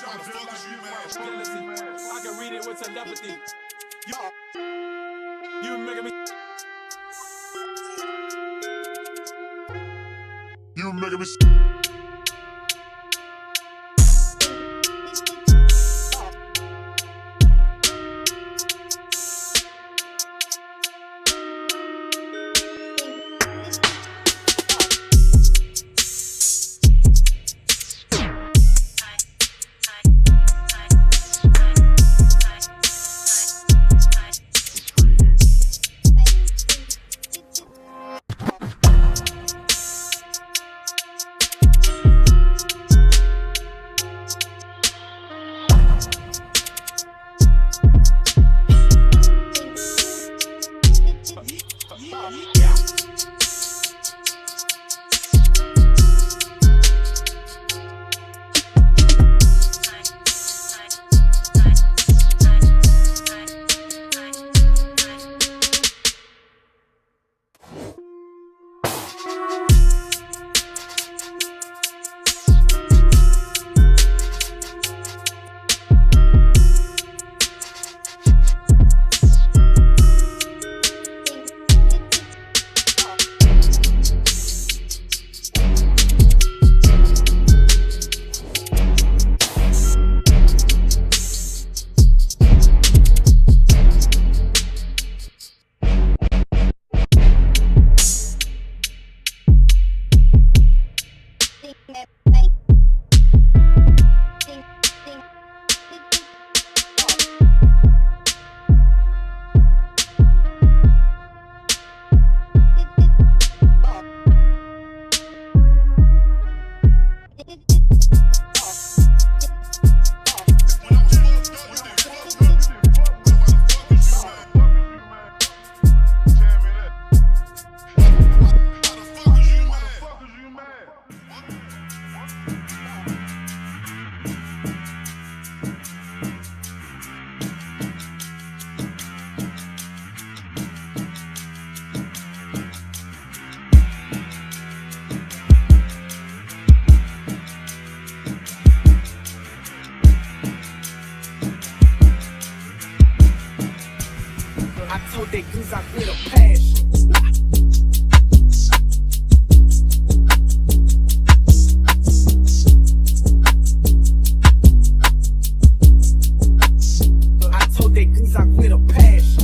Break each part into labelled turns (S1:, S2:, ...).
S1: Jealousy, I can read it with telepathy. You making me.
S2: You making me.
S3: I told they cause I feel a passion. I told they cause I feel a passion.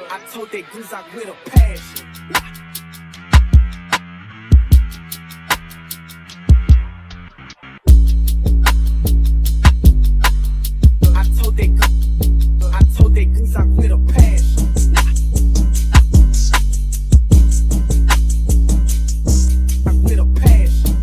S3: I told they cause I with a passion. I told they cause I with a passion. I with a passion.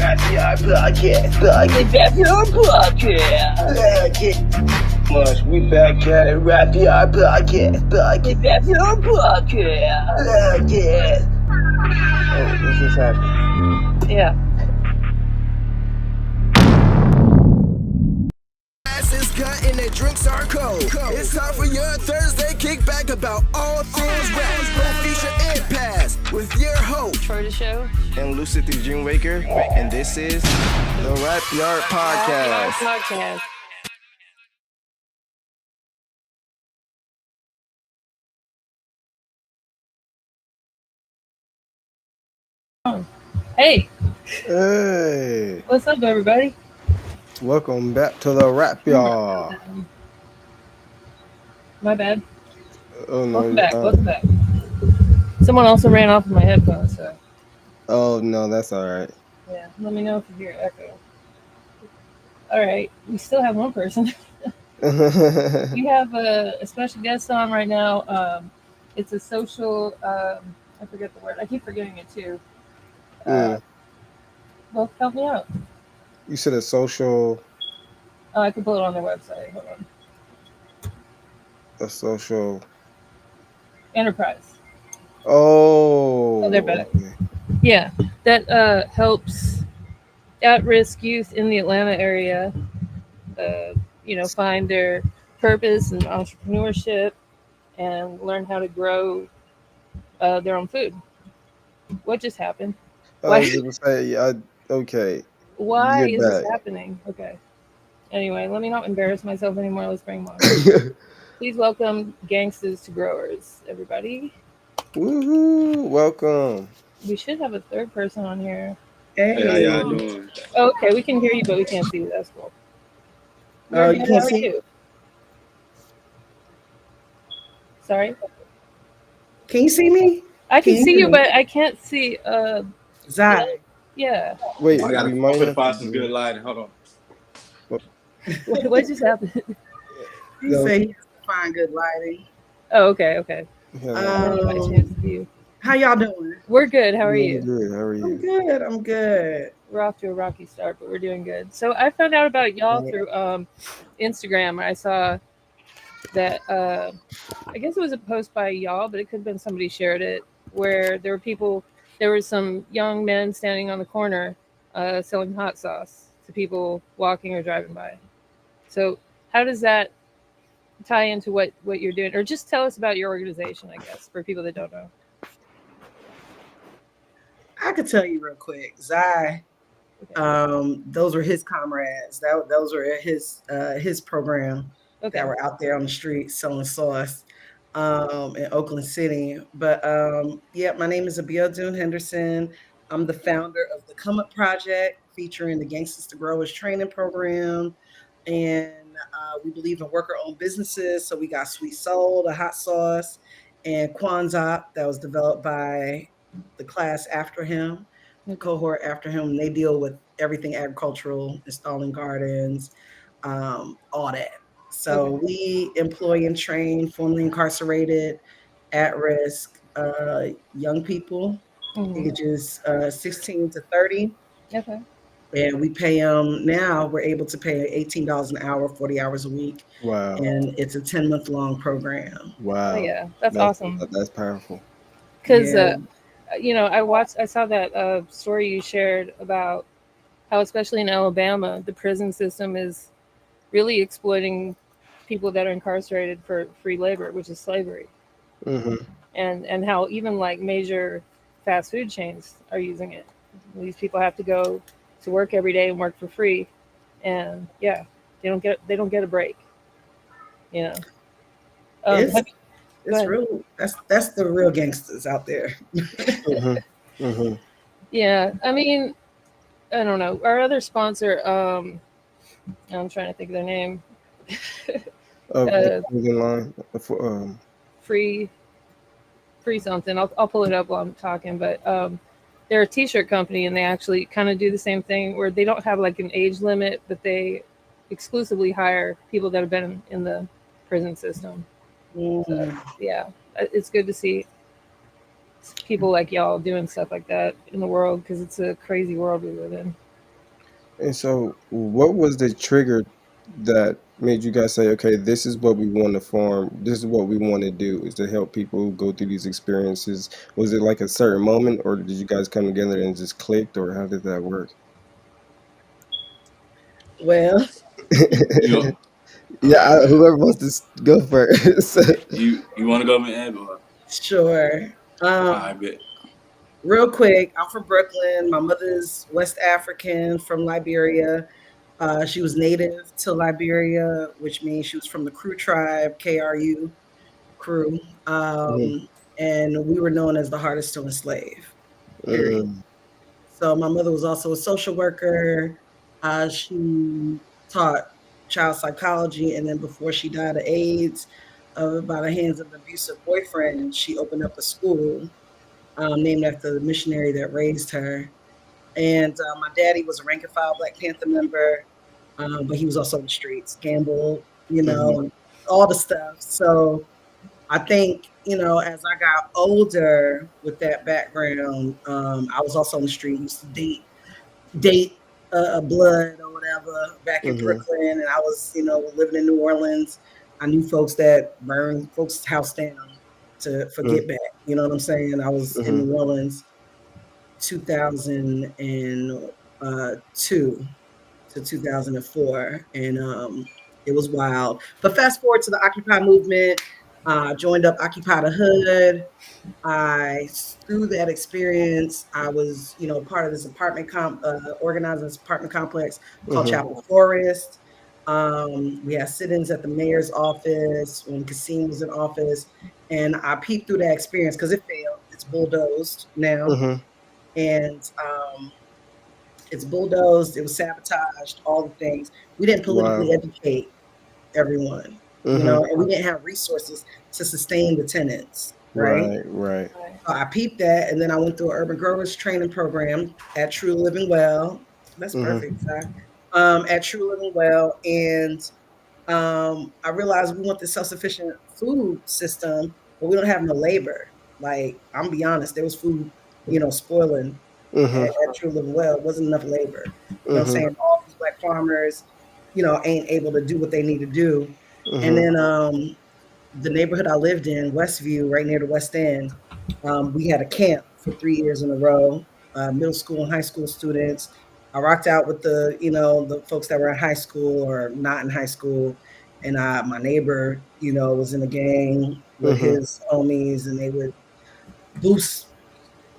S2: Therapyard podcast. Much. We back at it. Therapyard podcast. Oh, what's this happening?
S4: Yeah.
S3: Ass is cut and their drinks are cold. It's time for your Thursday kickback about all things rap. Go feature and pass with your host
S4: Troydashow.
S2: And Lucid the Dreamwaker. And this is the Therapyard podcast.
S4: Podcast. Hey,
S2: Hey,
S4: what's up, everybody?
S2: welcome back to the Therapyard.
S4: My bad.
S2: Oh no.
S4: Welcome back. Someone also ran off of my headphones, so
S2: Oh no, that's all right.
S4: yeah. Let me know if you hear echo. All right, we still have one person. We have a special guest on right now. It's a social. I forget the word. I keep forgetting it too. Well, help me out.
S2: You said a social.
S4: Oh, I can pull it on their website. Hold on.
S2: A social.
S4: Enterprise.
S2: Oh,
S4: they're better.
S2: Okay.
S4: Yeah, that helps at-risk youth in the Atlanta area, find their purpose and entrepreneurship and learn how to grow their own food. What just happened?
S2: I was gonna say, okay.
S4: Why
S2: You're
S4: is this
S2: back.
S4: happening? Okay. Anyway, let me not embarrass myself anymore. Let's bring them on. Please welcome Gangstas to Growers, everybody.
S2: Woohoo! Welcome.
S4: We should have a third person on here.
S5: Hey, how y'all doing?
S4: Oh, okay, we can hear you, but we can't see you. That's cool.
S5: Oh,
S4: We're
S5: you
S4: good.
S5: can't
S4: How are
S5: see?
S4: you? Sorry?
S5: Can you see me?
S4: I can
S5: Can
S4: see
S5: you?
S4: you, but I can't see.
S5: Zai.
S4: Yeah.
S2: Wait,
S1: I gotta
S2: we might have
S1: find
S2: to
S1: some
S2: do-
S1: good lighting. Hold on.
S4: What just happened?
S5: He
S2: No.
S5: say he has to find good lighting.
S4: Oh, okay, okay.
S2: Yeah,
S4: I didn't get a chance to view.
S5: How y'all doing?
S4: We're good. How are
S2: I'm
S4: you?
S2: good. How are
S5: I'm
S2: you?
S5: good. I'm good.
S4: We're off to a rocky start, but we're doing good. So I found out about y'all through Instagram. I saw that I guess it was a post by y'all, but it could have been somebody shared it, where there were some young men standing on the corner selling hot sauce to people walking or driving by. So how does that tie into what you're doing? Or just tell us about your organization, I guess, for people that don't know.
S5: I could tell you real quick. Zai,
S4: Okay.
S5: those were his comrades. Those were his program
S4: Okay.
S5: that were out there on the street selling sauce in Oakland City. But yeah, my name is Abiodun Henderson. I'm the founder of the Come Up Project, featuring the Gangstas to Growers training program. And we believe in worker-owned businesses. So we got Sweet Soul, the hot sauce, and Kwanzaa that was developed by the class after him, the cohort after him. They deal with everything agricultural, installing gardens, all that. So we employ and train formerly incarcerated, at-risk young people,
S4: Mhm.
S5: ages 16 to 30.
S4: Okay.
S5: And we pay them now. We're able to pay $18 an hour, 40 hours a week.
S2: Wow.
S5: And it's a 10-month long program.
S2: Wow.
S4: Oh, yeah, that's awesome.
S2: That's powerful.
S4: Because
S5: Yeah.
S4: I saw that story you shared about how, especially in Alabama, the prison system is really exploiting people that are incarcerated for free labor, which is slavery,
S2: Mm-hmm.
S4: and how even like major fast food chains are using it. These people have to go to work every day and work for free, and yeah, they don't get a break. You know.
S5: It's
S4: Go ahead.
S5: real. That's the real gangsters out there.
S2: Mm-hmm. Mm-hmm.
S4: Yeah, I mean, I don't know. Our other sponsor, I'm trying to think of their name.
S2: The clothing line
S4: Free something. I'll pull it up while I'm talking. But they're a t-shirt company, and they actually kind of do the same thing, where they don't have like an age limit, but they exclusively hire people that have been in the prison system. So, yeah, it's good to see people like y'all doing stuff like that in the world, because it's a crazy world we live in.
S2: And so, what was the trigger that made you guys say, okay, this is what we want to form, this is what we want to do, is to help people go through these experiences? Was it like a certain moment, or did you guys come together and just clicked, or how did that work?
S5: Well,
S6: You
S2: Yeah, whoever wants to go first.
S6: you want to go, man?
S5: sure.
S6: I bet.
S5: Real quick, I'm from Brooklyn. My mother's West African from Liberia. She was native to Liberia, which means she was from the Crew tribe, KRU crew.
S2: Mhm,
S5: And we were known as the hardest to enslave, period.
S2: mhm,
S5: So my mother was also a social worker. She taught child psychology, and then before she died of AIDS, by the hands of an abusive boyfriend, she opened up a school named after the missionary that raised her. And my daddy was a rank and file Black Panther member, but he was also in the streets, gambled,
S2: mhm,
S5: and all the stuff. So I think, as I got older with that background, I was also on the street, used to date a blood or whatever back in
S2: mhm,
S5: Brooklyn. And I was, living in New Orleans. I knew folks that burned folks' house down for
S2: mhm,
S5: get back. You know what I'm saying? I was in
S2: mhm.
S5: New Orleans 2002 to 2004, and it was wild. But fast forward to the Occupy movement, joined up Occupy the Hood. Through that experience, I was, part of this organizing this apartment complex called
S2: Mhm,
S5: Chapel Forest. We had sit-ins at the mayor's office when Kasim was in office, and I peeped through that experience because it failed. It's bulldozed now,
S2: mhm.
S5: and it's bulldozed. It was sabotaged. All the things we didn't politically
S2: Wow.
S5: educate everyone,
S2: Mhm.
S5: and we didn't have resources to sustain the tenants, right?
S2: Right, right.
S4: Right.
S5: So I peeped that, and then I went through an urban growers training program at True Living Well. That's
S2: Mhm,
S5: perfect, Zach. At True Living Well, and I realized we want the self-sufficient food system, but we don't have no labor. Like, I'm be honest, there was food, spoiling
S2: mhm,
S5: at True Living Well. It wasn't enough labor. You know what I'm
S2: mhm,
S5: saying? All these Black farmers, ain't able to do what they need to do. And
S2: mhm,
S5: then the neighborhood I lived in, Westview, right near the West End, we had a camp for 3 years in a row, middle school and high school students. I rocked out with the folks that were in high school or not in high school. And my neighbor, was in a gang with
S2: mhm,
S5: his homies, and they would boost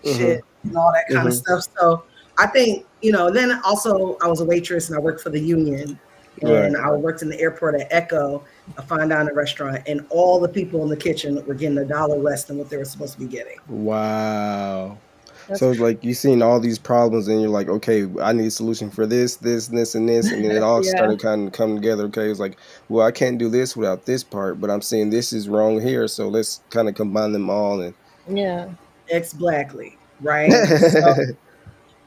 S5: shit
S2: mhm,
S5: and all that kind of
S2: mhm.
S5: stuff. So I think, then also I was a waitress and I worked for the union, and
S2: Right.
S5: I worked in the airport at Echo, a fine dining restaurant, and all the people in the kitchen were getting $1 less than what they were supposed to be getting.
S2: Wow.
S4: That's
S2: So it's like you seen all these problems and you're like, okay, I need a solution for this, this, and this, and this. And then it all
S4: yeah,
S2: started kind of coming together. Okay. It's like, well, I can't do this without this part, but I'm saying this is wrong here. So let's kind of combine them all and
S4: yeah,
S5: Ex-Blackly, right? So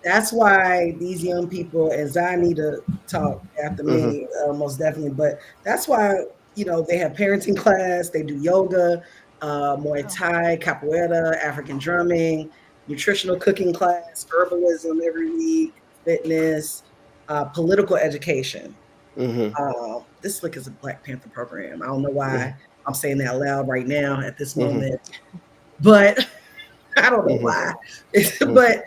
S5: that's why these young people, and Zion need to talk after
S2: hmm
S5: me, most definitely. But that's why they have parenting class, they do yoga, Muay Thai, capoeira, African drumming, nutritional cooking class, herbalism every week, fitness, political education.
S2: hmm
S5: This is a Black Panther program. I don't know why
S2: hmm
S5: I'm saying that loud right now at this
S2: hmm
S5: moment, but I don't know
S2: hmm
S5: why. But,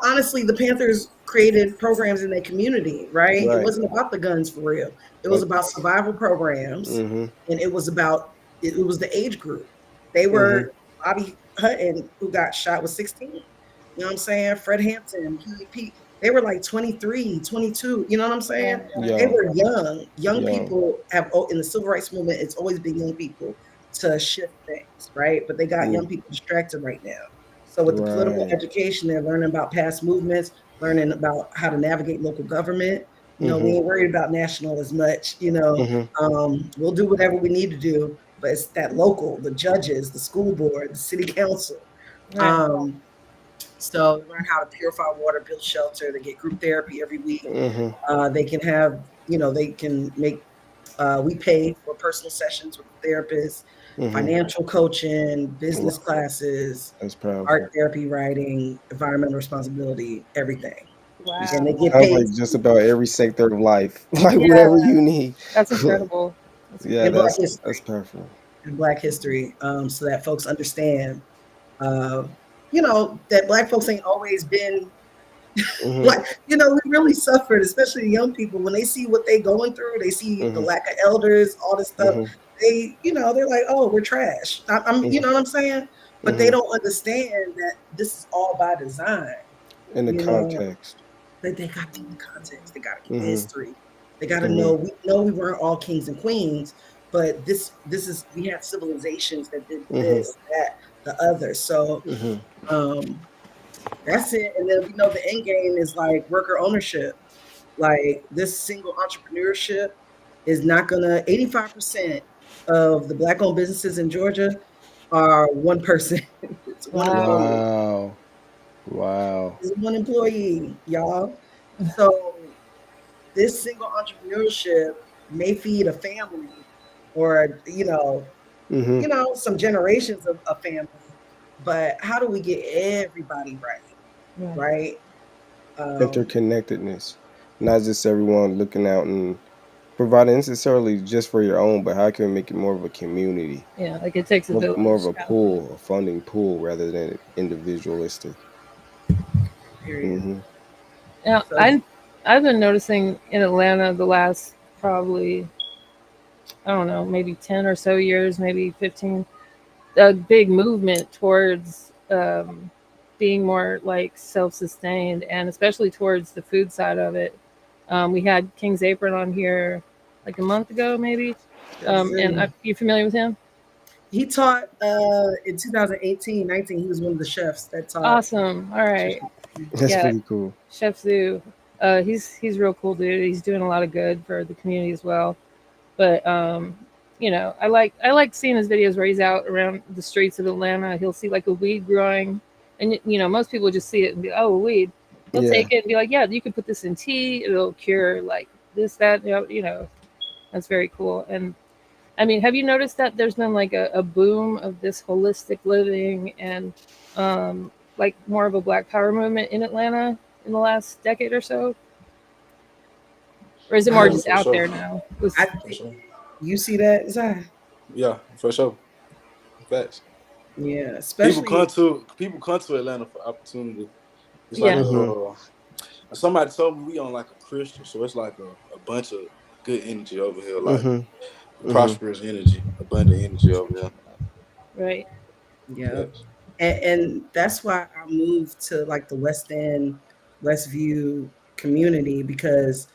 S5: honestly, the Panthers created programs in their community, right? It
S2: Right.
S5: wasn't about the guns for real. It was
S2: Okay.
S5: about survival programs,
S2: hmm
S5: and it was about it was the age group. They
S2: hmm
S5: were Bobby Hutton, who got shot, was 16. You know what I'm saying? Fred Hampton, Huey P. They were like 23, 22. You know what I'm saying?
S4: yeah,
S5: They
S2: Young.
S5: were young. Young
S2: Young.
S5: people in the civil rights movement, it's always been young people to shift things, right? But they got young
S2: Mm.
S5: people distracted right now. So with the political
S2: Right.
S5: education, they're learning about past movements, learning about how to navigate local government. We
S2: hmm
S5: ain't worried about national as much.
S2: hmm
S5: We'll do whatever we need to do, but it's that local, the judges, the school board, the city council.
S4: right.
S5: Um, so learn how to purify water, build shelter. They get group therapy every week.
S2: hmm
S5: They can have, they can make. We pay for personal sessions with therapists,
S2: hmm
S5: financial coaching, business
S2: Wow.
S5: classes,
S2: That's
S5: art
S2: powerful.
S5: therapy, writing, environmental responsibility, everything. and they
S4: Wow.
S5: get
S2: Sounds
S5: paid.
S2: like just about every sector of life, like
S5: Yeah,
S2: whatever you need.
S4: That's incredible. That's
S2: Yeah,
S5: in Black
S2: that's
S5: history,
S2: powerful.
S5: in Black history, so that folks understand, uh, that Black folks ain't always been
S2: Hmm.
S5: like, we really suffered, especially young people when they see what they going through. They see the
S2: Hmm.
S5: lack of elders, all this stuff.
S2: Hmm.
S5: They're like, oh, we're trash. You know what I'm saying? But they
S2: Hmm.
S5: don't understand that this is all by design.
S2: In the
S5: You know,
S2: context.
S5: that they got to keep the context. They got to keep the
S2: Hmm.
S5: history. They got to
S2: Hmm.
S5: know. We know we weren't all kings and queens, but this is we have civilizations that did
S2: Hmm.
S5: this, that, the other. So
S2: Hmm.
S5: um, that's it. And then we know the end game is like worker ownership. Like this single entrepreneurship is not gonna. 85% of the Black-owned businesses in Georgia are one person. It's one
S4: wow.
S5: employee.
S2: Wow. Wow.
S5: It's one employee, y'all. So this single entrepreneurship may feed a family, or
S2: Hmm.
S5: some generations of a family. But how do we get everybody right?
S4: Right.
S5: Right?
S2: Interconnectedness. Not just everyone looking out and providing necessarily just for your own, but how can we make it more of a community?
S4: Yeah, like it takes a
S2: More of
S4: village.
S2: a pool, a funding pool rather than individualistic.
S5: Period.
S2: Hmm.
S4: Now,
S5: So
S4: I've been noticing in Atlanta the last probably, I don't know, maybe 10 or so years, maybe 15, a big movement towards being more like self-sustained, and especially towards the food side of it. We had King's Apron on here like a month ago, maybe. You familiar with him?
S5: he taught in 2018, 19. He was one of the chefs that taught.
S4: Awesome. All right.
S2: That's
S4: Yeah,
S2: pretty cool.
S4: Chef Zoo. He's real cool dude. He's doing a lot of good for the community as well. But I like seeing his videos where he's out around the streets of Atlanta. He'll see like a weed growing, and most people just see it and be, oh, weed. He'll
S2: Yeah.
S4: take it and be like, yeah, you can put this in tea. It'll cure like this, that. That's very cool. And I mean, have you noticed that there's been like a boom of this holistic living and like more of a Black Power movement in Atlanta in the last decade or so? Or is it more
S6: Yeah,
S4: just
S6: for
S4: out
S6: sure.
S4: there now?
S5: I
S6: For
S5: think
S6: sure.
S5: you see that, Zai?
S6: Yeah, for sure. Facts.
S5: Yeah,
S6: People
S5: especially
S6: come to Atlanta for opportunity. It's like
S4: Yeah.
S2: Hmm.
S6: somebody told me we on like a crystal, so it's like a bunch of good energy over here, like
S2: Hmm. Hmm.
S6: prosperous energy, abundant energy over here.
S4: Right.
S5: yeah,
S6: Facts.
S5: and that's why I moved to like the West End, Westview community, because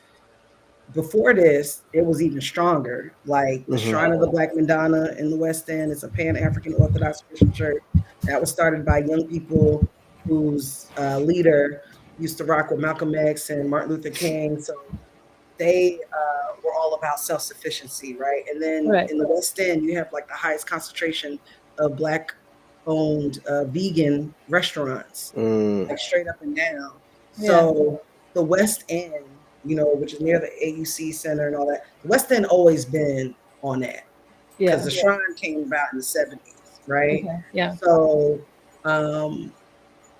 S5: before this, it was even stronger. Like the
S2: Hmm.
S5: Shrine of the Black Madonna in the West End, it's a Pan-African Orthodox Christian church that was started by young people whose leader used to rock with Malcolm X and Martin Luther King. So they were all about self-sufficiency, right? And then
S4: Right.
S5: in the West End, you have like the highest concentration of Black-owned vegan restaurants,
S2: Mm.
S5: like straight up and down.
S4: Yeah.
S5: So the West End, which is near the AUC Center and all that, the West End always been on that because
S4: Yeah.
S5: the Shrine came about in the 70s, right?
S4: Okay. Yeah.
S5: So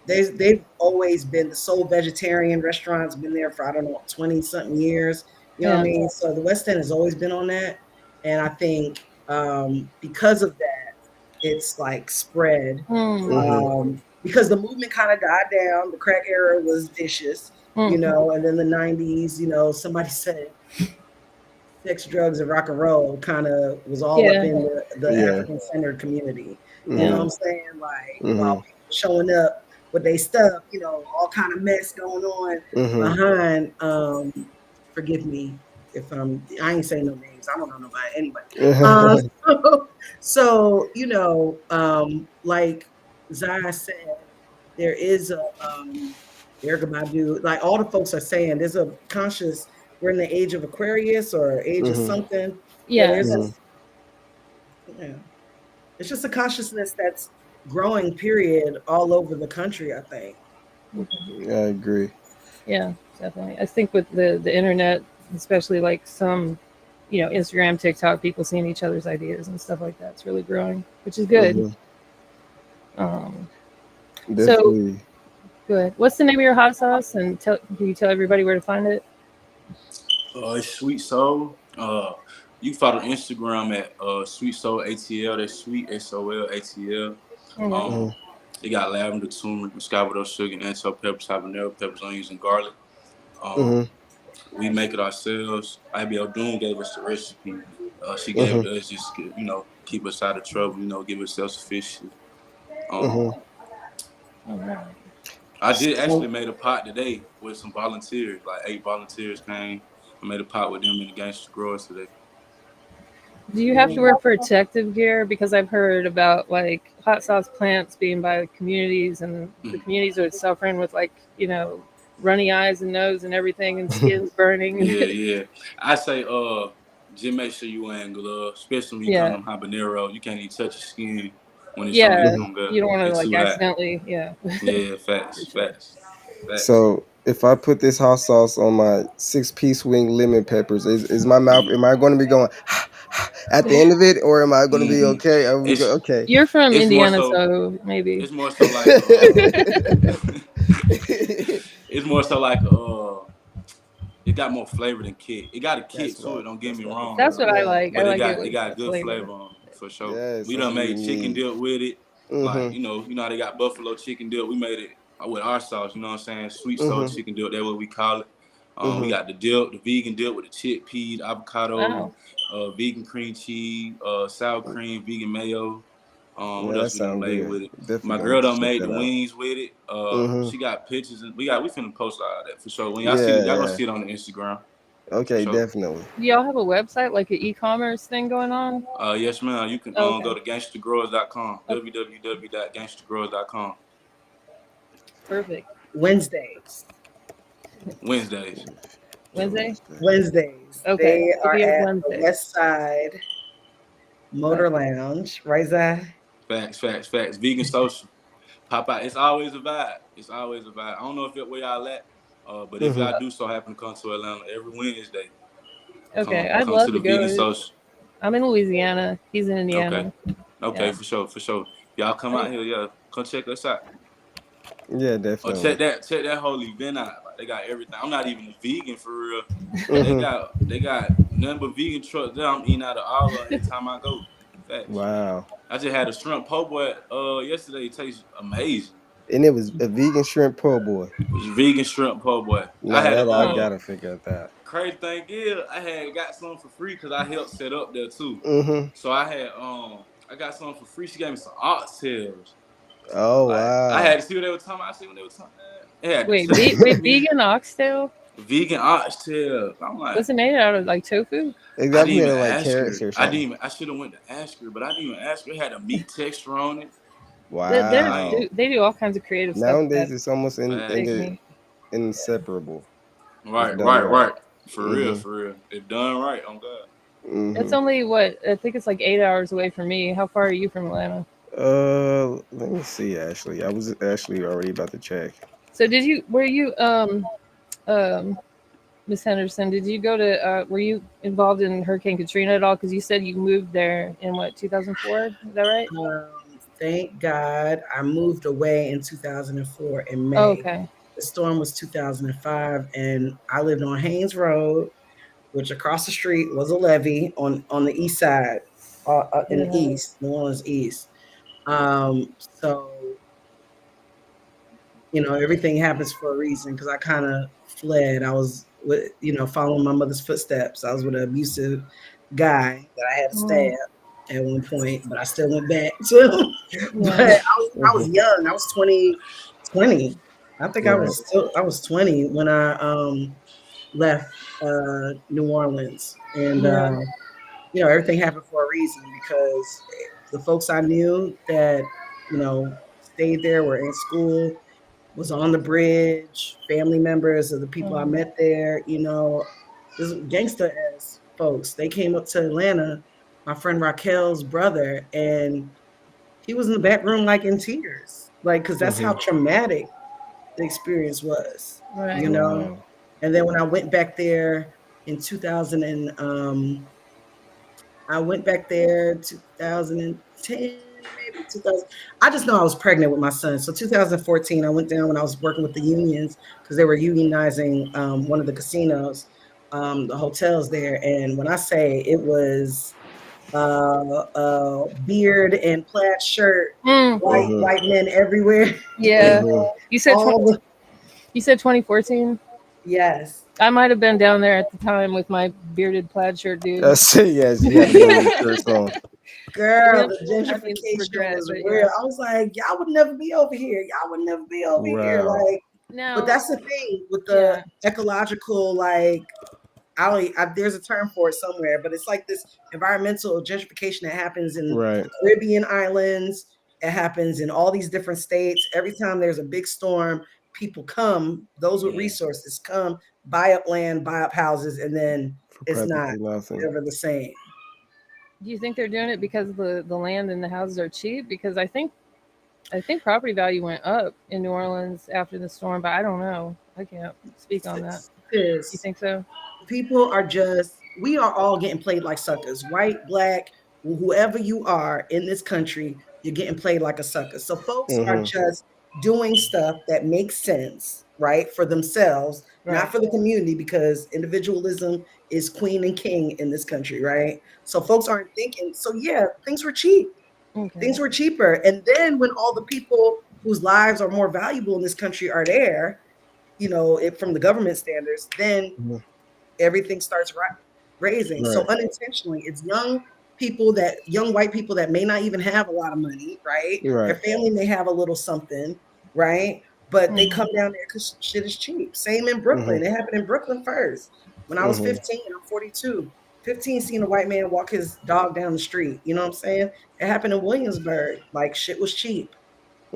S5: they've always been the sole vegetarian restaurant's been there for, I don't know, 20 something years. You know what I
S4: Yeah.
S5: mean? So the West End has always been on that. And I think because of that, it's like spread.
S2: Hmm.
S5: Because the movement kind of died down. The crack era was vicious, and then the 90s, somebody said sex, drugs, and rock and roll kind of was all up
S4: Yeah.
S5: in the
S2: Yeah.
S5: African centered community. You know
S2: Hmm.
S5: what I'm saying? Like, while
S2: Hmm.
S5: people showing up with their stuff, all kind of mess going on
S2: Hmm.
S5: behind. Forgive me if I ain't saying no names. I don't know nobody anyway. So, like Zaya said, there is a Erica Badu, like all the folks are saying, there's a conscious, we're in the age of Aquarius or age of
S2: Hmm.
S5: something. Yeah,
S4: Yeah.
S5: yeah. It's just a consciousness that's growing, period, all over the country, I think.
S2: I agree.
S4: Yeah. Definitely. I think with the internet, especially like some, Instagram, TikTok, people seeing each other's ideas and stuff like that, it's really growing, which is good.
S2: Hmm.
S4: Um, so
S2: Definitely.
S4: Good. What's the name of your hot sauce? And can you tell everybody where to find it?
S6: It's Sweet Soul. You follow Instagram at Sweet Soul ATL. That's Sweet SOL ATL.
S4: Mhm.
S6: They got lavender, turmeric, muscovado sugar, ancho peppers, habanero peppers, onions, and garlic.
S2: Mm-hmm.
S6: We make it ourselves. IBL Doom gave us the recipe. She gave
S2: Mm-hmm.
S6: it to us just keep us out of trouble. Give us self sufficient.
S2: Mm-hmm.
S4: All right.
S6: I did actually
S5: So,
S6: made a pot today with some volunteers. Like 8 volunteers came. I made a pot with them in the Gangsta Growers today.
S4: Do you have to wear protective gear? Because I've heard about like hot sauce plants being by communities, and the
S6: Mhm.
S4: communities are suffering with like runny eyes and nose and everything, and skins burning.
S6: Yeah. I say just make sure you wearing gloves, especially when you come
S4: Yeah,
S6: to habanero. You can't even touch your skin when it's on
S4: yeah.
S6: you. On God,
S4: You don't want to
S6: it's
S4: like
S6: too hot.
S4: accidentally. Yeah,
S6: Yeah,
S4: for
S6: facts,
S4: sure.
S6: facts, facts.
S2: So if I put this hot sauce on my 6-piece wing lemon peppers, is my mouth? Am I going to be going at the end of it, or am I going to be
S6: Mm-mm.
S2: okay? Are we
S6: It's
S2: okay?
S4: You're from
S6: it's more
S4: Indiana,
S6: so.
S4: so maybe.
S6: It's more so like it's more so like it got more flavor than kick. It got a kick to it. Don't get
S2: That's
S6: me
S2: what I was
S6: wrong,
S4: That's
S2: thinking.
S4: what I
S2: Yeah.
S4: like. I
S6: but it
S4: like it
S6: got it
S4: with
S6: got
S4: the
S6: good
S4: flavor.
S6: flavor on it for sure.
S2: Yes,
S6: We
S2: that's
S6: done
S2: what we
S6: made chicken
S2: need.
S6: dip with it. Like
S2: Mhm.
S6: you know how they got buffalo chicken dip. We made it with our sauce. You know what I'm saying? Sweet soul
S2: Mhm.
S6: chicken dip. That's what we call it. We
S2: Mhm.
S6: got the dip, the vegan dip with the chickpeas, avocado,
S4: Wow.
S6: vegan cream cheese, sour cream, vegan mayo. What
S2: Yeah, that
S6: else we done
S2: sounds
S6: made
S2: good.
S6: with it?
S2: Definitely
S6: My
S2: gonna
S6: girl done
S2: check
S6: made the
S2: that out.
S6: wings with it.
S2: Mhm.
S6: She got pictures and we finna post all that for sure. When y'all see it,
S2: Yeah,
S6: y'all gonna
S2: yeah.
S6: see it on the Instagram for
S2: Okay,
S6: sure.
S2: definitely.
S4: Do y'all have a website, like an e-commerce thing going on?
S6: Yes, ma'am. You can
S4: Oh,
S6: go
S4: okay.
S6: to gangstergrowers.com.
S4: Okay.
S6: www.gangstergrowers.com.
S4: Perfect.
S5: Wednesdays.
S6: Wednesdays.
S4: Wednesday?
S5: Wednesdays.
S4: Okay.
S5: They
S4: So
S5: are
S4: we have
S5: at the
S4: Wednesday.
S5: West Side
S4: Okay.
S5: Motor Lounge. Right, Zai?
S6: Facts. Vegan social. Pop out. It's always a vibe. It's always a vibe. I don't know if it where y'all at, but if
S2: Mhm.
S6: y'all do so happen to come to Atlanta every Wednesday,
S4: Okay. I'd
S6: come to
S4: love
S6: the
S4: to
S6: vegan
S4: go.
S6: social.
S4: I'm in Louisiana. He's in
S6: Okay.
S4: Indiana.
S6: Okay,
S4: Yeah.
S6: for sure. Y'all come
S4: Great.
S6: out here, yeah. Come check us out.
S2: Yeah,
S6: Or
S2: definitely.
S6: check that whole event out. Like they got everything. I'm not even a vegan for real, but
S2: Mhm.
S6: they got nothing but vegan trucks there. I'm eating out of all of them every time I go. Facts.
S2: Wow.
S6: I just had a shrimp po' boy yesterday. It tastes amazing.
S2: And it was a vegan shrimp po' boy.
S6: It was vegan shrimp po' boy. I
S2: Nah,
S6: had a
S2: that I gotta figure out that.
S6: crazy thing is I had got some for free because I helped set up there too.
S2: Mhm.
S6: So I got some for free. She gave me some oxtails.
S2: Oh
S6: Like I
S2: wow.
S6: had to see what they were talking about. I see what they were talking about. It had
S4: Wait,
S6: the taste to me.
S4: vegan oxtail?
S6: Vegan oxtail. I'm like,
S4: Was it made out of like tofu?
S2: It's
S6: I
S2: got to
S6: didn't
S2: be made
S6: even
S2: of like
S6: ask
S2: carrots
S6: her.
S2: or something.
S6: I should have went to ask her, but I didn't even ask her. It had a meat texture on it.
S2: Wow.
S4: They do all kinds of creative stuff with
S2: Nowadays
S4: that
S2: it's almost
S4: fake
S6: Facts.
S4: meat.
S2: inseparable if
S6: Right,
S2: done
S6: right,
S2: right.
S6: right. For real,
S2: Mhm.
S6: for real. If done right, on God.
S4: That's
S2: Mhm.
S4: only what I think it's like 8 hours away from me. How far are you from Atlanta?
S2: Let me see. Actually, I was actually already about to check.
S4: So were you um Miss Henderson, did you go to were you involved in Hurricane Katrina at all? Because you said you moved there in what, 2004? Is that right?
S5: Thank God I moved away in 2004 in
S4: Oh,
S5: May.
S4: okay.
S5: The storm was 2005, and I lived on Haynes Road, which across the street was a levee on the east side, in the
S4: Yeah.
S5: east, New Orleans east. So everything happens for a reason because I kind of fled. I was following my mother's footsteps. I was with an abusive guy that I had
S4: Mm,
S5: stabbed at one point, but I still went back to. But
S4: yeah.
S5: I was
S2: Mhm.
S5: young. I was 20. I think
S2: Right.
S5: I was 20 when I left New Orleans, and
S4: Yeah.
S5: everything happened for a reason because the folks I knew that stayed there were in school, was on the bridge, family members of the people I
S4: Mm,
S5: met there, this gangsta ass folks. They came up to Atlanta, my friend Raquel's brother, and he was in the back room like in tears. Like, cause that's how
S2: Mhm.
S5: traumatic the experience was, you
S4: right.
S5: know?
S2: Wow.
S5: And then when I went back there in 2000 I went back there 2010, 2000. I just know I was pregnant with my son. So 2014, I went down when I was working with the unions because they were unionizing one of the casinos, the hotels there. And when I say it was beard and plaid shirt,
S4: Mm,
S5: white men everywhere.
S4: yeah. You said
S5: All the,
S4: you said 2014.
S5: yes.
S4: I might have been down there at the time with my bearded plaid shirt dude.
S2: Yes, you had the shirts on.
S5: Girl,
S4: Yep.
S5: the
S4: I mean,
S5: gentrification
S4: regret,
S5: was
S4: but
S5: real.
S4: yeah.
S5: I was like, y'all would never be over here. Y'all would never be over here.
S2: Wow.
S5: Like,
S4: No.
S5: but that's the thing with
S4: Yeah.
S5: the ecological, like, there's a term for it somewhere, but it's like this environmental gentrification that happens in
S2: Right.
S5: Caribbean islands. It happens in all these different states. Every time there's a big storm, people come, those with resources come, buy up land, buy up houses, and then
S2: For
S5: it's not
S2: practically nothing.
S5: ever the same.
S4: Do you think they're doing it because the land and the houses are cheap? Because I think property value went up in New Orleans after the storm, but I don't know. I can't speak on that. You think so?
S5: People are we are all getting played like suckers, white, black, whoever you are in this country, you're getting played like a sucker. So folks are just doing stuff that makes sense, right, for themselves, not for the community, because individualism is queen and king in this country, right? So folks aren't thinking. So yeah, things were cheap.
S4: Okay.
S5: Things were cheaper. And then when all the people whose lives are more valuable in this country are there, from the government standards, then everything starts raising.
S2: Right.
S5: So unintentionally, it's young white people that may not even have a lot of money, right?
S2: Right.
S5: Their family may have a little something, right? But they come down there because shit is cheap. Same in Brooklyn. It happened in Brooklyn first. When I was 15, I'm 42. 15, seeing a white man walk his dog down the street. You know what I'm saying? It happened in Williamsburg. Like, shit was cheap.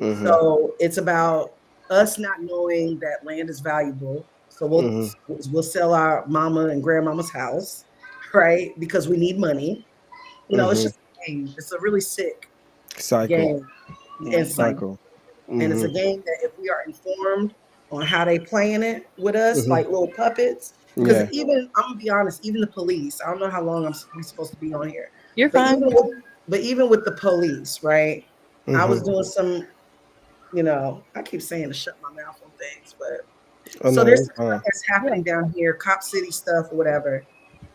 S5: So it's about us not knowing that land is valuable. So we'll sell our mama and grandmama's house, right? Because we need money. It's just a game. It's a really sick
S2: Cycle.
S5: game and
S2: Cycle.
S5: And it's a game that if we are informed on how they playing it with us, like little puppets. Because even, I'm gonna be honest, even the police, I don't know how long we supposed to be on here.
S4: You're
S5: but
S4: fine.
S5: Even with the police, right? I was doing some, I keep saying to shut my mouth on things, but there's stuff that's happening down here, Cop City stuff or whatever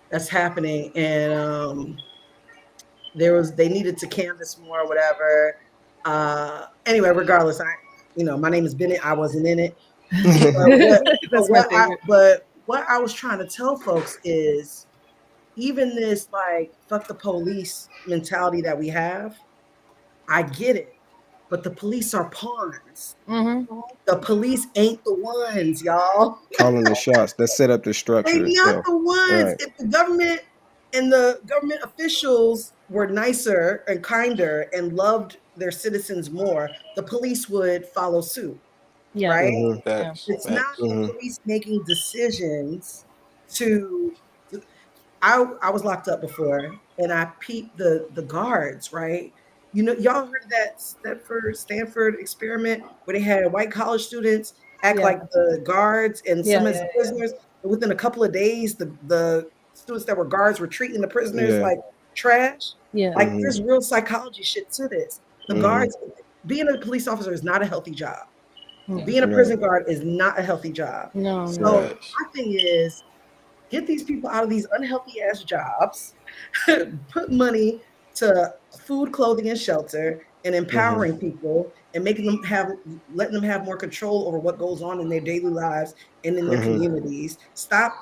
S5: that's happening, and they needed to canvass more or whatever. Anyway, regardless, my name is Bennett. I wasn't in it. But what I was trying to tell folks is, even this like fuck the police mentality that we have, I get it. But the police are pawns. The police ain't the ones, y'all.
S2: Calling the shots that set up the structure.
S5: They're not the ones. Right. If the government and the government officials were nicer and kinder and loved their citizens more, the police would follow suit.
S4: Yeah.
S5: Right?
S6: It's
S5: not the police making decisions to. I was locked up before, and I peeped the guards, right? Y'all heard of that Stanford experiment where they had white college students act like the guards and some of the prisoners. And within a couple of days, the students that were guards were treating the prisoners like trash.
S4: Yeah.
S5: Like there's real psychology shit to this. The guards, being a police officer is not a healthy job. Being a prison guard is not a healthy job.
S4: No.
S5: So my thing is, get these people out of these unhealthy ass jobs, put money to food, clothing, and shelter, and empowering people and letting them have more control over what goes on in their daily lives and in their communities. Stop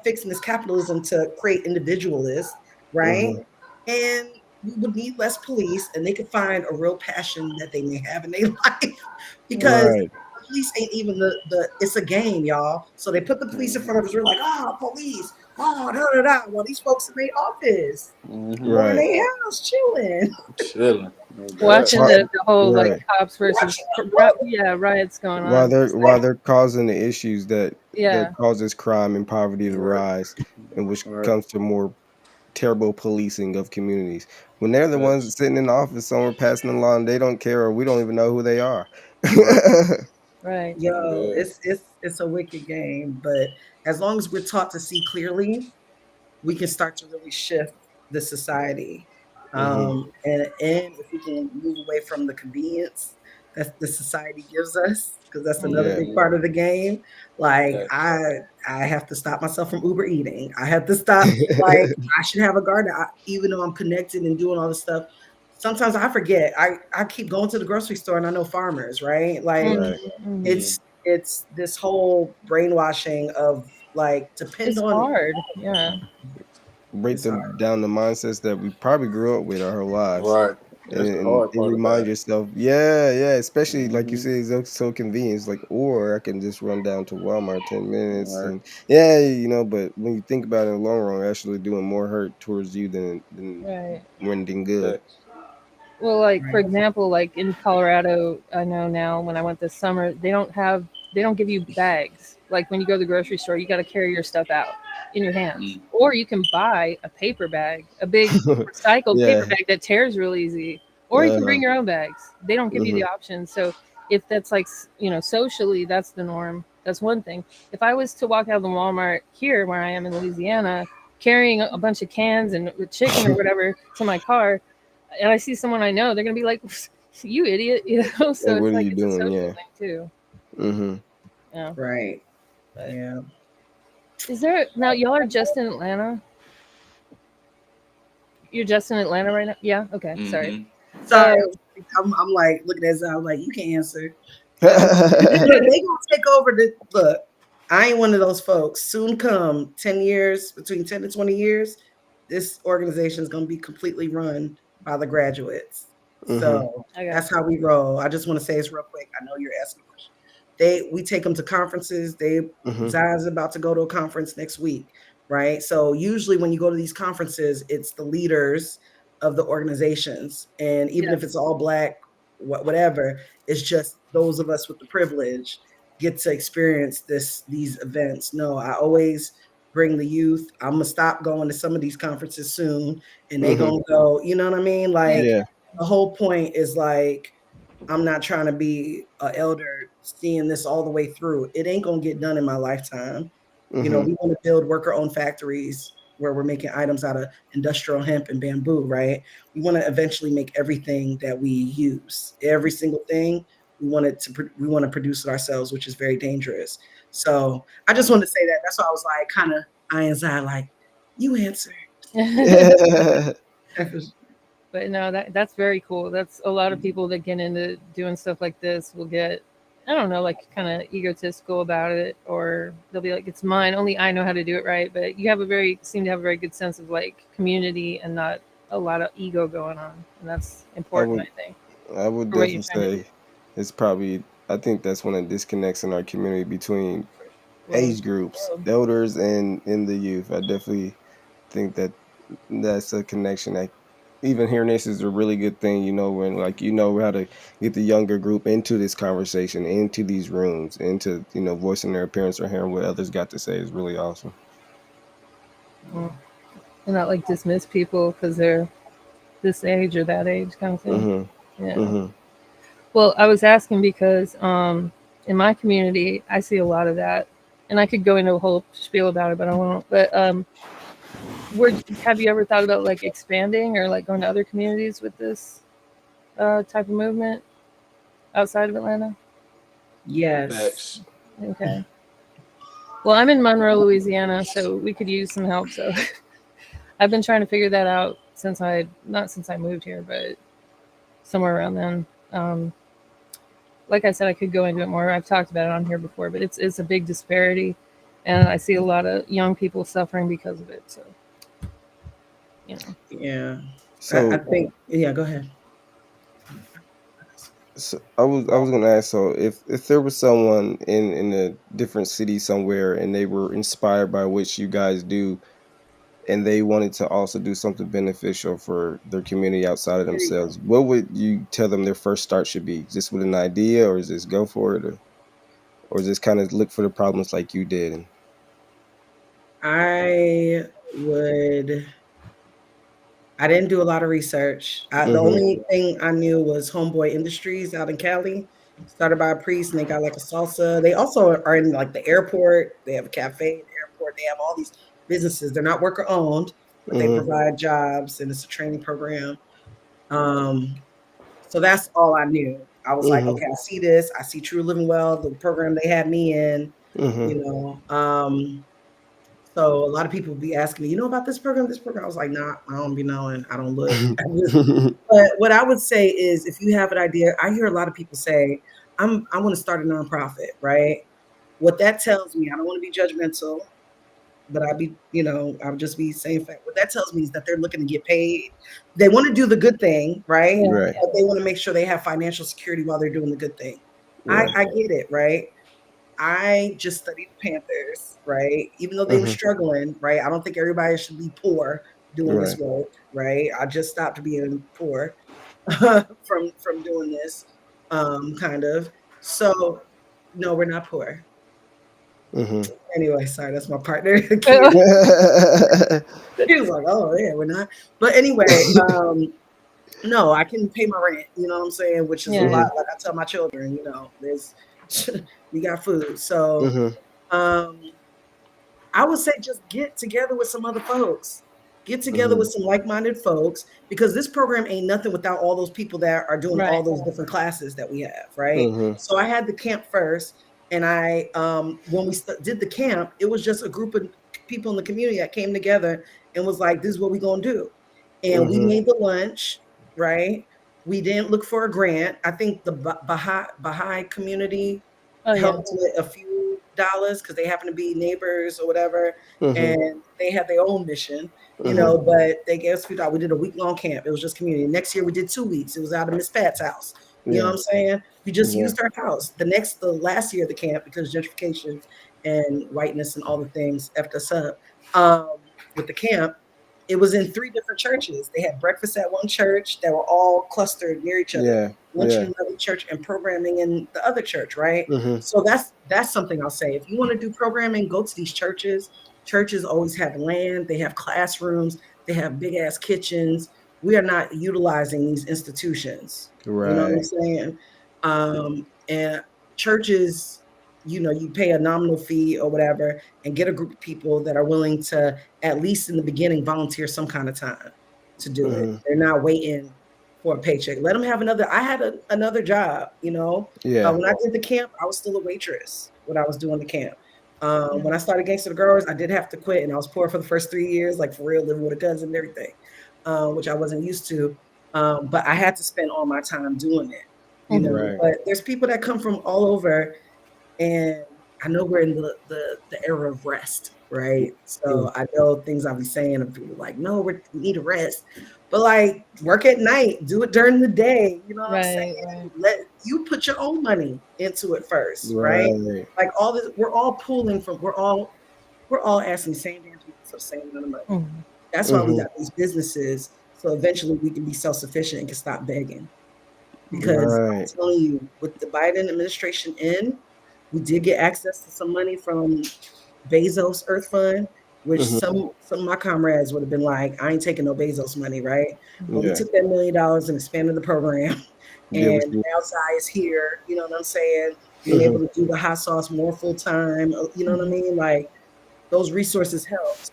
S5: fixing this capitalism to create individualists, right? And we would need less police, and they could find a real passion that they may have in their life, because police ain't even it's a game, y'all. So they put the police in front of us. We're like, police, Well, these folks in their office, in their house, chilling.
S4: Watching the whole like cops versus riots going on.
S2: While they're causing the issues that causes crime and poverty to rise, and which comes to more terrible policing of communities. When they're the ones sitting in the office somewhere passing the law, and they don't care, or we don't even know who they are.
S4: Right.
S5: Yo, it's a wicked game, but as long as we're taught to see clearly, we can start to really shift the society. And if we can move away from the convenience that the society gives us, because that's another
S2: Yeah.
S5: big part of the game. Like I have to stop myself from Uber eating. I have to stop. Like I should have a garden, even though I'm connected and doing all this stuff. Sometimes I forget. I keep going to the grocery store and I know farmers, right? Like
S2: Right.
S5: it's this whole brainwashing of like depend
S4: It's
S5: on.
S4: hard. Yeah.
S2: Break
S5: It's hard.
S2: down the mindsets that we probably grew up with our whole lives.
S6: Right. That's the hard
S2: And
S6: part
S2: remind
S6: about it.
S2: yourself, especially like you said, it's so convenient. It's like, or I can just run down to Walmart 10 minutes,
S6: Right.
S2: and but when you think about it in the long run, actually doing more hurt towards you than
S4: Right.
S2: rending good.
S4: Well, like for
S5: Right.
S4: example, like in Colorado, I know now when I went this summer, they don't give you bags. Like when you go to the grocery store, you got to carry your stuff out in your hands, or you can buy a paper bag, a big recycled paper
S2: Yeah.
S4: bag that tears real easy, or you can bring your own bags. They don't give you the option. So if that's like socially, that's the norm. That's one thing. If I was to walk out of the Walmart here, where I am in Louisiana, carrying a bunch of cans and chicken or whatever to my car, and I see someone I know, they're gonna be like, "You idiot," So
S2: Like,
S4: it's
S2: what are
S4: like
S2: you
S4: it's a
S2: doing?
S4: social
S2: Yeah.
S4: thing too.
S2: Mm-hmm.
S4: Yeah.
S5: Right.
S4: But
S5: Yeah.
S4: is there now? Y'all are just in Atlanta. You're just in Atlanta right now. Yeah. Okay. Sorry.
S5: Sorry. I'm like looking at Zach, I'm like, you can answer. They gonna take over the look. I ain't one of those folks. Soon come 10 years, between 10 to 20 years, this organization is gonna be completely run by the graduates. So that's how we roll. I just want to say this real quick. I know you're asking a question. We take them to conferences. Zion's about to go to a conference next week, right? So usually when you go to these conferences, it's the leaders of the organizations, and even if it's all Black, whatever, it's just those of us with the privilege get to experience these events. No, I always bring the youth. I'm gonna stop going to some of these conferences soon, and they gonna go. You know what I mean? Like the whole point is like I'm not trying to be an elder seeing this all the way through. It ain't gonna get done in my lifetime. We want to build worker-owned factories where we're making items out of industrial hemp and bamboo, right? We want to eventually make everything that we use, every single thing. We want to produce it ourselves, which is very dangerous. So I just wanted to say that. That's why I was like, kind of inside, like, you answer.
S4: But no, that's very cool. That's a lot of people that get into doing stuff like this will get, I don't know, like kind of egotistical about it, or they'll be like, it's mine, only I know how to do it right. But you seem to have a very good sense of like community and not a lot of ego going on. And that's important, I think.
S2: I would definitely say it's probably, I think that's one of the disconnects in our community between age groups, elders and the youth. I definitely think that's a connection that even hearing this is a really good thing, when like how to get the younger group into this conversation, into these rooms, into voicing their appearance or hearing what others got to say is really awesome.
S4: And not like dismiss people because they're this age or that age kind of thing. Well, I was asking because in my community I see a lot of that, and I could go into a whole spiel about it, but I won't. But have you ever thought about like expanding or like going to other communities with this type of movement outside of Atlanta?
S5: Yes.
S4: Okay. Well, I'm in Monroe, Louisiana, so we could use some help. So I've been trying to figure that out not since I moved here, but somewhere around then. Like I said, I could go into it more. I've talked about it on here before, but it's a big disparity, and I see a lot of young people suffering because of it. So.
S5: Yeah.
S2: So
S5: I think, go ahead.
S2: So I was gonna ask, so if there was someone in a different city somewhere and they were inspired by what you guys do, and they wanted to also do something beneficial for their community outside of themselves, what would you tell them their first start should be? Just with an idea, or is this go for it, or just kind of look for the problems like you did?
S5: I didn't do a lot of research. The only thing I knew was Homeboy Industries out in Cali, started by a priest, and they got like a salsa. They also are in like the airport. They have a cafe in the airport. They have all these businesses. They're not worker owned, but they provide jobs, and it's a training program. So that's all I knew. I was like,
S2: Mhm.
S5: okay, I see this. I see True Living Well, the program they had me in,
S2: Mhm.
S5: you know. So a lot of people be asking me, you know about this program, this program? I was like, nah, I don't be knowing. I don't look. But what I would say is if you have an idea, I hear a lot of people say, I want to start a nonprofit, right? What that tells me, I don't want to be judgmental, but I'll just be saying fact. What that tells me is that they're looking to get paid. They want to do the good thing, right?
S4: Yeah.
S2: Right.
S5: But they want to make sure they have financial security while they're doing the good thing. I,
S2: Right.
S5: I get it, right? I just studied the Panthers, right? Even though they were
S2: Mhm.
S5: struggling, right? I don't think everybody should be poor doing this
S2: Right.
S5: work, right? I just stopped being poor from doing this, kind of. So no, we're not poor.
S2: Mhm.
S5: Anyway, sorry, that's my partner. He was like, "Oh yeah, we're not." But anyway, no, I can pay my rent. You know what I'm saying? Which is a
S4: Yeah.
S5: lot.
S2: Mhm.
S5: Like I tell my children, there's we got food. So,
S2: Mhm.
S5: um, I would say just get together with some other folks. Get together
S2: Mhm.
S5: with some like-minded folks because this program ain't nothing without all those people that are doing all
S4: Right.
S5: those different classes that we have, right?
S2: Mhm.
S5: So I had the camp first, and I when we did the camp, it was just a group of people in the community that came together and was like, "This is what we're gonna do," and we
S2: Mhm.
S5: made the lunch, right? We didn't look for a grant. I think the Baha'i community
S4: Oh yeah.
S5: helped with a few dollars because they happen to be neighbors or whatever,
S2: Mhm.
S5: and they had their own mission,
S2: Mhm.
S5: but they gave us a few dollars. We did a week-long camp. It was just community. Next year we did 2 weeks. It was out of Miss Pat's house. You know what
S2: Yeah.
S5: I'm saying? We just
S2: Yeah.
S5: used her house. The last year of the camp, because gentrification and whiteness and all the things effed us up, with the camp, it was in 3 different churches. They had breakfast at one church that were all clustered near each other,
S2: Yeah.
S5: lunch in
S2: Yeah.
S5: another church, and programming in the other church, right?
S2: Mhm.
S5: So that's something I'll say. If you want to do programming, go to these churches. Churches always have land, they have classrooms, they have big ass kitchens. We are not utilizing these institutions. You know what I'm
S2: Right.
S5: saying? And churches, you pay a nominal fee or whatever and get a group of people that are willing to, at least in the beginning, volunteer some kind of time to do it.
S2: Mhm.
S5: They're not waiting for a paycheck. Let them have another. I had another job,
S2: Yeah.
S5: when I did the camp, I was still a waitress when I was doing the camp.
S4: Yeah.
S5: When I started Gangsta the Girls, I did have to quit, and I was poor for the first 3 years, like for real, living with a cousin and everything, which I wasn't used to. But I had to spend all my time doing it,
S4: Mhm.
S2: Right.
S5: But there's people that come from all over, and I know we're in the era of rest, right?
S2: Mm.
S5: So I know things I'll be saying, and people are like, no, we need a rest. But like work at night, do it during the day. You know what I'm
S4: Right.
S5: saying?
S4: Right.
S5: Let you put your own money into it first, right?
S2: Right.
S5: Like all this, we're all pooling from we're all asking the same damn people for the same amount of money.
S4: Mhm.
S5: That's why we
S2: Mhm.
S5: got these businesses. So eventually we can be self-sufficient and can stop begging. Because
S2: Right.
S5: I'm telling you, with the Biden administration in, we did get access to some money from Bezos Earth Fund, which
S2: Mhm.
S5: some of my comrades would have been like, I ain't taking no Bezos money, right? But we
S2: Yeah.
S5: took that $1 million and expanded the program.
S2: Did
S5: And
S2: what you
S5: now Zai is here, you know what I'm saying? Being able
S2: Mhm.
S5: to do the hot sauce more full time, you know what I
S4: Mhm.
S5: mean? Like those resources helped.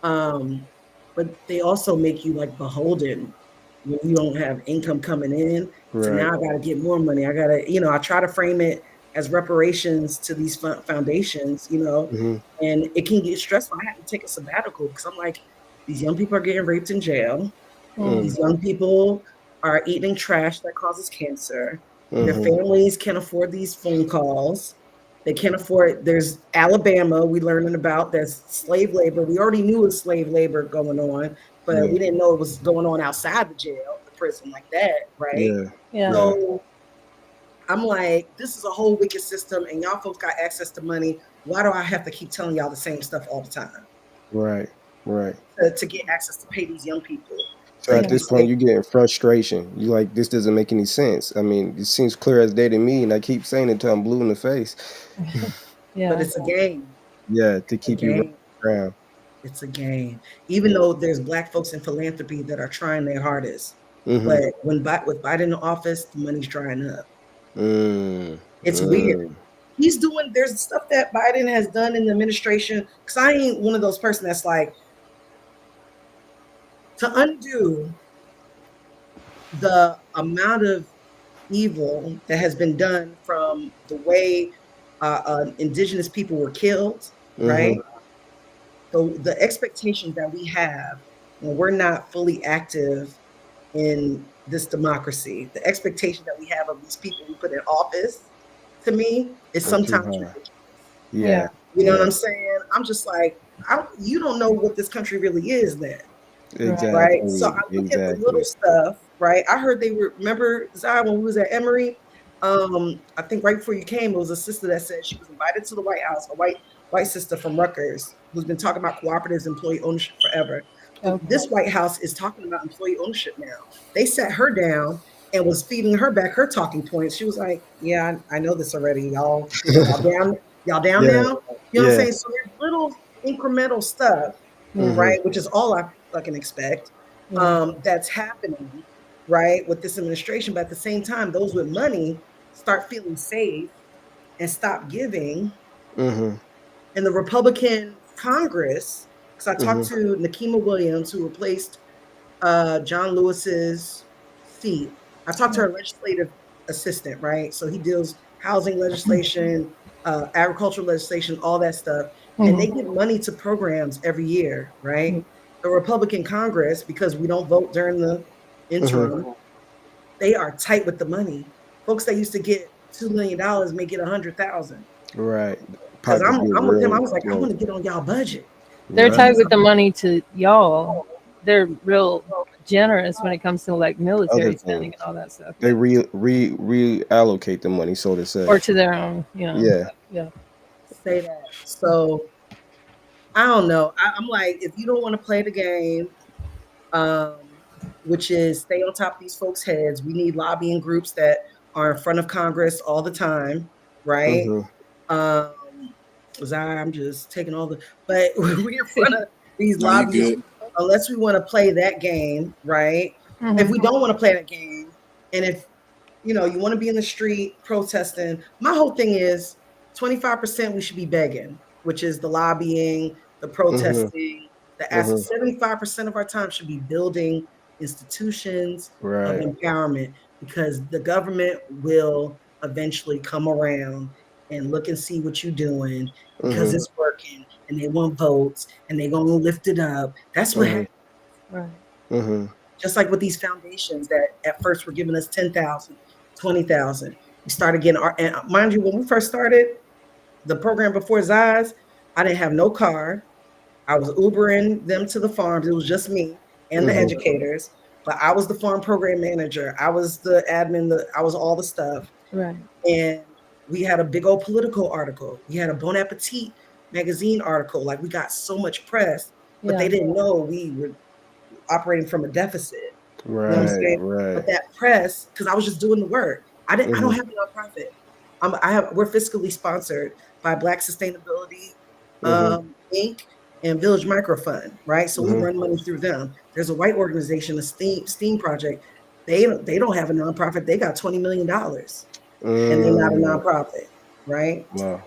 S5: Um, but they also make you like beholden when you don't have income coming in. So now
S2: Right.
S5: I got to get more money. I got to, I try to frame it as reparations to these foundations,
S2: Mhm.
S5: and it can get stressful. I had to take a sabbatical because I'm like, these young people are getting raped in jail.
S2: Mm.
S5: These young people are eating trash that causes cancer. Their
S2: Mhm.
S5: families can't afford these phone calls. They can't afford. There's Alabama. We learning about there's slave labor. We already knew it was slave labor going on, but
S2: Yeah.
S5: we didn't know it was going on outside the jail, the prison like that, right?
S2: Yeah.
S4: Yeah.
S2: Yeah.
S5: So I'm like, this is a whole wicked system, and y'all folks got access to money. Why do I have to keep telling y'all the same stuff all the time
S2: Right. Right.
S5: to get access to pay these young people?
S2: So
S5: So
S2: at
S5: you be
S4: Yeah.
S2: this point,
S5: safe.
S2: you're getting frustration. You like this doesn't make any sense. I mean, it seems clear as day to me, and I keep saying it until I'm blue in the face.
S5: But
S4: Yeah.
S5: it's a game.
S2: Yeah, to
S5: A
S2: keep you
S5: game.
S2: around.
S5: It's a game. Even though there's Black folks in philanthropy that are trying their hardest,
S2: Mhm.
S5: but with Biden in office, the money's drying up.
S2: Mm.
S5: It's weird.
S2: Mm.
S5: There's stuff that Biden has done in the administration. Because I ain't one of those person that's like to undo the amount of evil that has been done from the way indigenous people were killed, right? The expectations that we have when we're not fully active in this democracy, the expectation that we have of these people we put in office, to me, is
S2: Or too
S5: sometimes
S2: high.
S5: ridiculous.
S2: Yeah.
S5: You know what
S2: Yeah.
S5: I'm saying? I'm just like, you don't know what this country really is then. Right. So I
S2: Exactly.
S5: look at the little
S2: Exactly.
S5: stuff, right? I heard remember, Zai, when we was at Emory, I think right before you came, it was a sister that said she was invited to the White House, a white sister from Rutgers, who's been talking about cooperatives, employee ownership forever.
S4: Okay.
S5: This White House is talking about employee ownership now. They sat her down and was feeding her back her talking points. She was like, "Yeah, I know this already. Y'all down
S2: Yeah.
S5: now." You know what I'm
S2: Yeah.
S5: saying? So there's little incremental stuff, right? Which is all I fucking expect. That's happening, right, with this administration. But at the same time, those with money start feeling safe and stop giving.
S2: Mm-hmm.
S5: And the Republican Congress, because I talked
S2: Mm-hmm.
S5: to Nikema Williams, who replaced John Lewis's seat. I talked to her legislative assistant, right? So he deals housing legislation, agricultural legislation, all that stuff. And they give money to programs every year, right? The Republican Congress, because we don't vote during the interim, they are tight with the money. Folks that used to get $2 million may get 100,000.
S2: Right.
S5: Because
S2: Pockets get
S5: I'm with him. I
S2: real
S5: was like, I
S2: low.
S5: want to get on y'all budget.
S4: They're
S2: Right.
S4: tied with the money to y'all. They're real generous when it comes to like military
S2: Other
S4: spending
S2: things.
S4: and all that stuff.
S2: They reallocate the money, so to say.
S4: Or to their own, you know.
S2: Yeah.
S4: Yeah.
S5: Say that. So I don't know. I'm like, if you don't want to play the game, which is stay on top of these folks' heads, we need lobbying groups that are in front of Congress all the time, right?
S2: Mm-hmm.
S5: I'm just taking all but we're in front of these
S6: No, you
S5: lobbyists
S6: good.
S5: unless we want to play that game, right? If we don't want to play that game, and if you want to be in the street protesting, my whole thing is 25% we should be begging, which is the lobbying, the protesting, the asset. 75% of our time should be building institutions of
S2: Right.
S5: empowerment, because the government will eventually come around and look and see what you're doing because it's working, and they want votes, and they're going to lift it up. That's what happens.
S4: Right.
S2: Mm-hmm.
S5: Just like with these foundations that at first were giving us 10,000, 20,000. We started getting and mind you, when we first started the program before Zai's, I didn't have no car. I was Ubering them to the farms. It was just me and the educators, but I was the farm program manager. I was the admin. I was all the stuff.
S4: Right.
S5: And we had a big old political article. We had a Bon Appetit magazine article. Like, we got so much press, but they didn't know we were operating from a deficit.
S2: Right.
S5: You know what I'm saying?
S2: Right.
S5: But that press, because I was just doing the work. I don't have a nonprofit. We're fiscally sponsored by Black Sustainability Inc. and Village Microfund, right? So we run money through them. There's a white organization, a STEAM project. They don't have a nonprofit. They got $20 million, and they're not a nonprofit, right?
S2: Wow.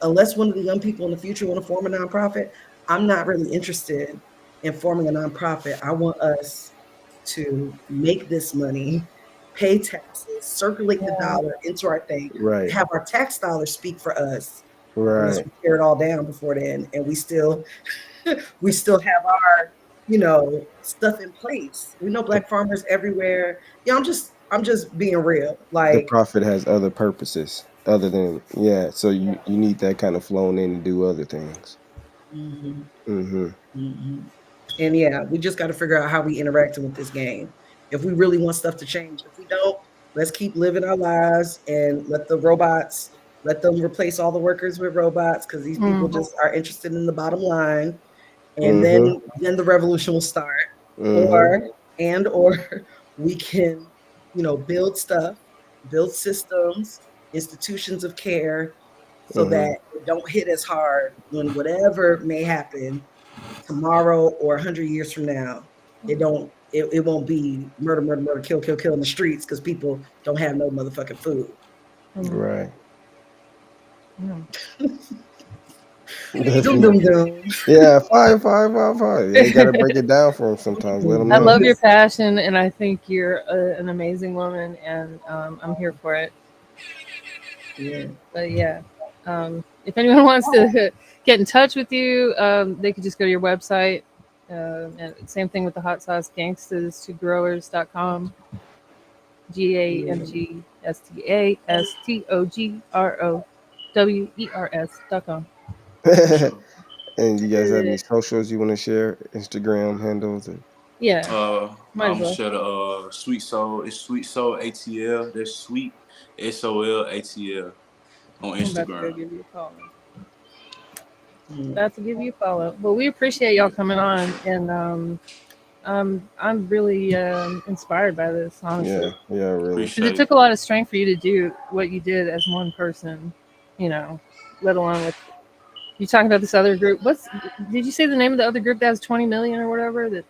S5: Unless one of the young people in the future want to form a nonprofit, I'm not really interested in forming a nonprofit. I want us to make this money, pay taxes, circulate the dollar into our thing,
S2: Right.
S5: have our tax dollars speak for us.
S2: Right.
S5: We tear it all down before then, and we still have our stuff in place. We know Black farmers everywhere. I'm just being real.
S2: The
S5: Like,
S2: profit has other purposes other than so you need that kind of flown in to do other things.
S5: And we just got to figure out how we interacting with this game. If we really want stuff to change. If we don't, let's keep living our lives and let them replace all the workers with robots, because these people just are interested in the bottom line. And then the revolution will start. Or we can, build stuff, build systems, institutions of care, so that it don't hit as hard when whatever may happen tomorrow or 100 years from now. It won't be murder, kill in the streets because people don't have no motherfucking food.
S2: Right.
S5: Doom, doom,
S2: Definitely.
S5: doom.
S2: Yeah, fire, fire, fire, fire. Yeah, you gotta break it down for them sometimes. Let them
S4: I
S2: know.
S4: love your passion, and I think you're an amazing woman, and I'm here for it.
S5: Yeah.
S4: But yeah, if anyone wants to get in touch with you, they could just go to your website. And same thing with the hot sauce, gangstas to growers.com. GANGSTASTOGROWERS.com.
S6: For sure.
S2: And you guys have any socials you want to share? Instagram handles? Or...
S4: Yeah, might
S6: I'm
S4: as
S6: gonna
S4: well.
S6: share the Sweet Soul. It's Sweet Soul ATL. That's Sweet SOL ATL on
S4: I'm about to go
S6: Instagram.
S4: give you a follow.
S5: Mm.
S4: About to give you a follow. Well, we appreciate y'all coming on, and I'm really inspired by this, honestly.
S2: Yeah, really.
S4: Because it
S6: Appreciate
S4: took
S6: it.
S4: a lot of strength for you to do what you did as one person, you know, let alone with you talking about this other group. Did you say the name of the other group that has 20 million or whatever? That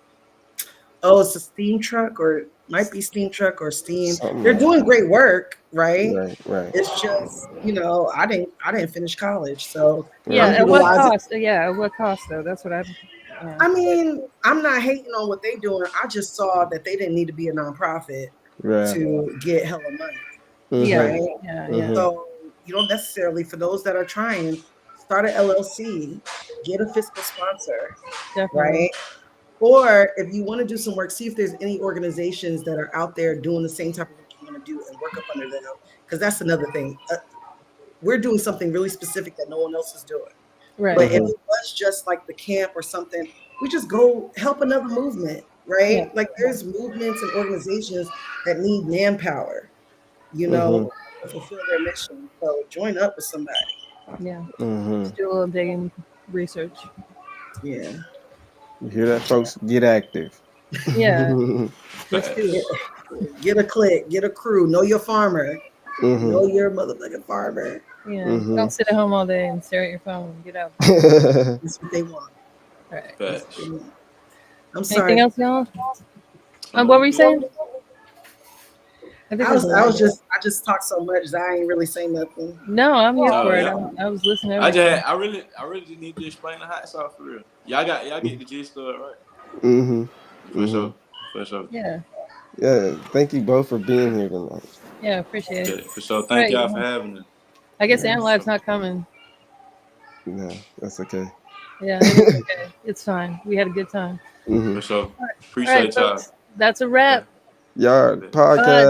S5: Oh, it's a steam truck, or it might be steam truck or steam.
S2: Something
S5: They're
S2: like
S5: doing
S2: that.
S5: great work, right?
S2: Right.
S5: It's just, I didn't finish college, so
S4: yeah,
S5: I'm
S2: Right.
S4: at what
S5: utilizing.
S4: cost? Yeah, at what cost though? That's what I'm. Yeah,
S5: I mean, I'm not hating on what they doing. I just saw that they didn't need to be a nonprofit
S2: Right.
S5: to get hella money,
S4: yeah,
S5: right?
S4: yeah.
S5: So you don't necessarily, for those that are trying, start an LLC, get a fiscal sponsor,
S4: Definitely.
S5: right? Or if you want to do some work, see if there's any organizations that are out there doing the same type of work you want to do and work up under them. Because that's another thing. We're doing something really specific that no one else is doing.
S4: Right.
S5: But if it was just like the camp or something, we just go help another movement,
S4: Yeah.
S5: right? Like there's movements and organizations that need manpower,
S2: Mm-hmm.
S5: to fulfill their mission. So join up with somebody.
S4: Yeah.
S2: Mm-hmm.
S4: Just do a little digging, research.
S5: Yeah.
S2: You hear that, folks? Get active.
S4: Yeah.
S2: Mm-hmm.
S4: Let's do
S5: Get,
S4: it.
S5: get a clique, get a crew, know your farmer,
S2: Mm-hmm.
S5: know your motherfucking farmer.
S4: Yeah. Don't sit at home all day and stare at your phone. Get out.
S5: That's what they want.
S4: All right.
S5: That's what
S6: Facts.
S5: they want. I'm
S4: Anything
S5: sorry.
S4: else, y'all? What were you saying? I think
S5: I
S4: there's
S5: was
S4: a
S5: I
S4: lot
S5: was
S4: of it.
S5: just I just talked so much that I ain't really say nothing.
S4: No, I'm here
S6: Oh
S4: for it.
S6: yeah.
S4: I was listening to
S6: I
S4: everything.
S6: just I really just need to explain the hot sauce for real. Y'all get the gist of it, right?
S2: Mm-hmm.
S6: For
S2: Mm-hmm.
S6: sure. For sure.
S4: Yeah.
S2: Yeah. Thank you both for being here tonight.
S4: Yeah. Appreciate it.
S6: Yeah, for sure.
S4: All
S6: Thank
S4: right.
S6: y'all for having us.
S4: I guess
S2: Yeah.
S4: Ant Live's not coming.
S2: No, that's okay.
S4: Yeah, it is okay. It's fine. We had a good time.
S2: Mm-hmm.
S6: For sure.
S4: All right,
S6: Appreciate y'all.
S4: folks. That's a wrap.
S2: Yard
S6: Yeah.
S2: podcast.